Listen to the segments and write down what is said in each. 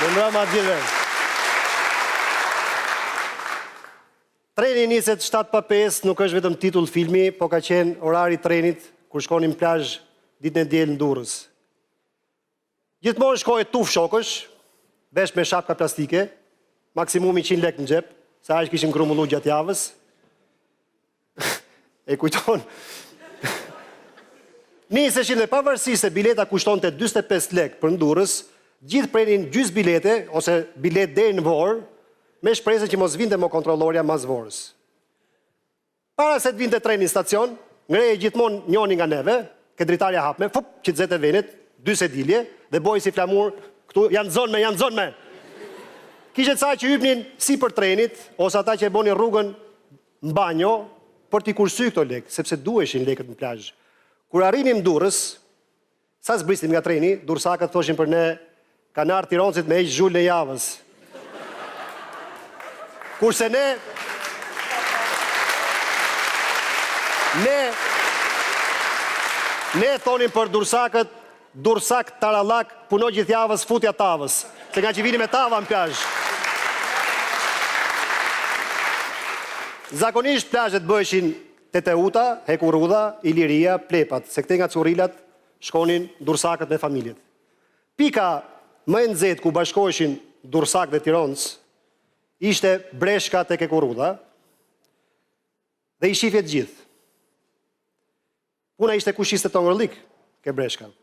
mbrëma gjithve. Treni niset 7:05, nuk është vetëm titull filmi, po ka qenë orari trenit kur shkonim plazh ditën e diel në Durrës. Gjithmonë shkoj tuf shokësh, vesh me shapka plastike, maksimumi 100 lekë në xhep, se aq kishim grumbulluar gjatë javës. E kujton. Niseshin dhe pavarësisht se bileta kushtonte 45 lekë për në Durrës, gjithë prenin gjys bilete, ose bilet deri në Vorë, me shpresën që mos vinte më kontrollorja mas Vorës. Para se të vinte treni në stacion, ngreje gjithmonë njoni nga neve, ke dritarja hapme, që të zete venit, 2 sedilje, dhe boj si flamur, këtu janë zonë me. Kishe ca që hypnin si për trenit, ose ata që e boni rrugën në banjo, për t'i kursy këto lekë, sepse duheshin lekët në plazh. Kur arrinim Durrës, sa zbrisnim nga treni, durrsakët thoshin për ne, kanë ardhur tironcit me heq zhullën e javës. Kurse ne thonim për dursakët, dursak tarallak, puno gjithë javës, futja tavës, se nga që vini me tava në plazh. Zakonisht plazhet bëheshin Teteuta, Hekurudha, Iliria, Plepat, se këte nga Currilat shkonin dursakët me familjet. Pika më e nxehtë ku bashkoheshin dursak dhe tironc, ishte breshka tek Hekurudha dhe i shifjet gjithë. Puna ishte kush ishte tongërlik ke breshka.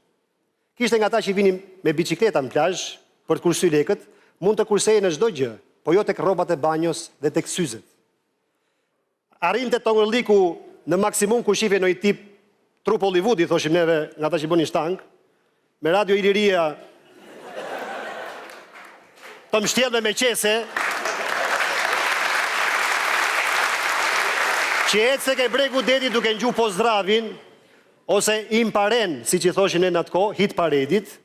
Kishte nga ta që vinin me bicikleta në plazh për të kursy lekët, mund të kurseje në çdo gjë, po jo tek rrobat e banjos dhe tek syzet. Arrinte tongërliku në maksimum ku shifje në i tip trup Hollywoodi, thoshim neve nga ta që bëni shtang, me radio Iliria të mshtjellë me qese, që ecë ke bregu deti duke ngju pozdravin, ose imparen, si që thoshin e në atë kohë, hit paredit,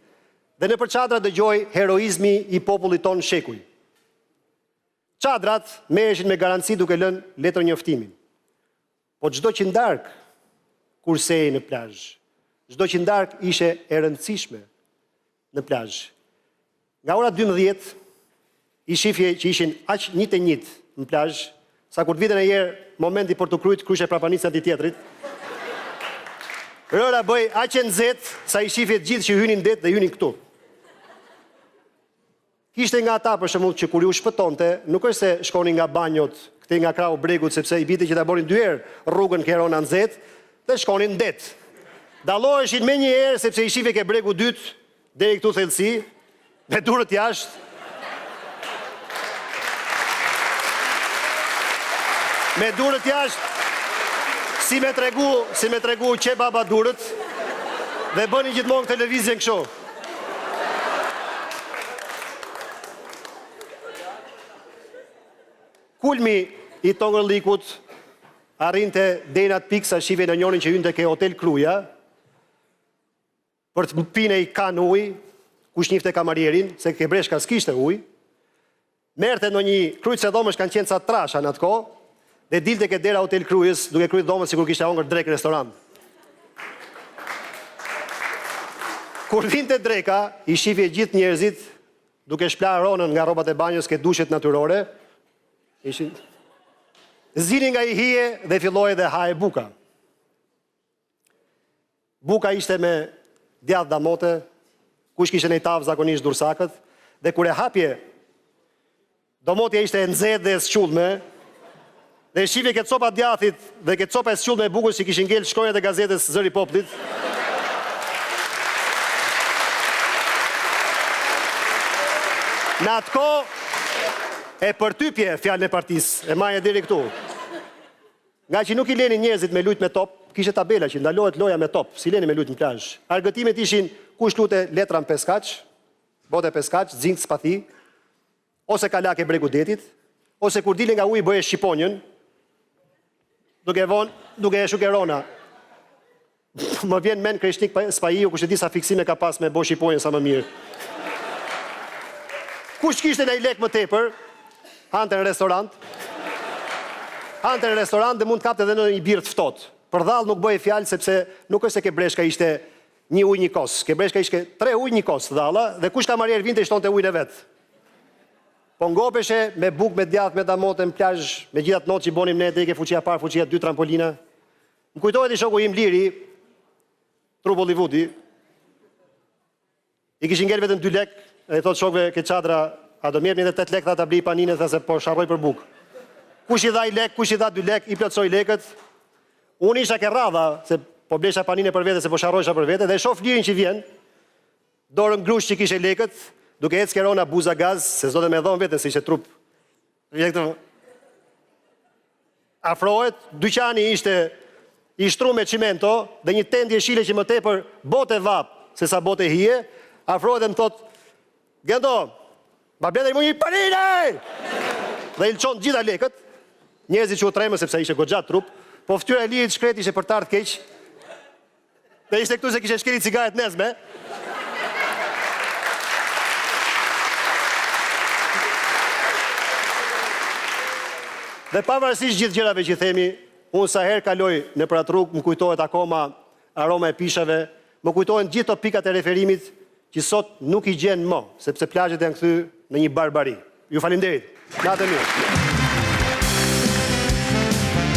dhe në për qadra dëgjoj heroizmi i popullit tonë shekuj. Qadrat merreshin me garanci duke lënë letër njoftimin. Po çdo që ndark kursej në plazh, çdo që ndark ishe e rëndësishme në plazh. Nga ora 12, i shifje që ishin aq njët e njët në plazh, sa kur të vitën e jerë momenti për të kryt kryshe prapanicën të tjetrit, rëra bëj aq e nxehtë sa i shifje gjithë që hynin det dhe hynin këtu. Kishte nga ata për shembull që kur ju shpëtonte, nuk është se shkonin nga banjot, këtej nga krau bregut, sepse i biti që ta bonin 2 herë rrugën Kerona nxehtë, dhe shkonin në det. Dalloheshin me një herë sepse i shifje ke bregu dytë deri këtu thellësi, me durët jashtë. Me durët jashtë, si me tregu që baba durët, dhe bëni gjithmonë televizjen kështu. Kulmi i tongërlikut arrinte deri në atë pikë sa shifje në njonin që hynte ke Hotel Kruja, për të pinë i kan ujë, kush njifte kamarierin, se ke breshka s'kishte ujë, merte në një kryqë se dhomësh kanë qenë ca trasha në atë kohë, dhe dilte ke dera Hotel Krujës, duke kryt dhomës sikur kishte hongër drek restorant. Kur vinte dreka, i shifje gjithë njerëzit, duke shplar ronën nga rrobat e banjës ke dushet natyrore, zini nga i hije dhe filloi dhe haje buka. Buka ishte me djathë damote, kush kishte në i tavë zakonisht dursakët, dhe kur e hapje, domotja ishte e nxehtë dhe e squllme, dhe shifje ke copa djathit dhe ke copa e squllme e bukës që kishin ngel shkronjat e gazetës Zëri i Popullit. Në atë kohë, e përtypje fjalën e partisë, e maje deri këtu. Nga që nuk i leni njerëzit me lujt me top, kishte tabela që ndalohet loja me top, si leni me lujt në plazh. Argëtimet ishin kush lute letra në peskaç, bote peskaç, zinë spathi, ose kalak e bregu detit, ose kur dile nga uji bëje shqiponjën, duke e shukerona. Më vjen men Kreshnik Spajiu, kush e di sa fiksime ka pas me bo shqiponjën sa më mirë. Kush kishte në i lek më tepër, hante në restorant dhe mund të kapte edhe në një birë të ftohtë. Për dhallë nuk bëje fjalë sepse nuk është se ke breshka ishte një ujë një kos. Kebreshka ishte 3 ujë një kos, dhalla, dhe kush ka marrë vinte shtonte ujin e vet. Po ngopeshe me buk, me djath, me damote, në plazh, me gjithat notë që i bonim ne, te ke fuqia parë, fuqia 2 trampolina. Më kujtohet i shoku im Liri, tru Bollywoodi, i kishin ngel vetëm 2 lek, e i thot shokve ke çadra, a do mirë edhe 8 lek, tha ta bli paninë, tha se po sharroj për buk. Kush i dha 1 lek, kush i dha 2 lek, i plotsoi lekët. Unë isha ke radha, se po blesha paninë për vete, se po sharrojsha për vete, dhe shoh Lirin që vjen, dorën grush që kishe lekët, duke ecë Kerona buza gaz, se s'do të me dhonë vetën, se ishe trup. Afrohet, dyqani ishte i shtru me qimento, dhe një tendje shile që më tepër bote vap, se sa bote hije, afrohet dhe më thot, Gendo, ma blede i mu një panine! Dhe i lëqon gjitha lekët, njerëzit që u tremën sepse ishe goxhat trup, po ftyra e Lirit shkret ishe për tartë keq, dhe ishte këtu se kishe shkeri cigaret nesme. Dhe pavarësisht gjithë gjërave që themi, unë sa herë kaloj në për atë rrugë, më kujtohet akoma aroma e pishave, më kujtohen gjithë të pikat e referimit që sot nuk i gjenë më, sepse plazhet janë kthy në një barbari. Ju falenderit. Natë mirë.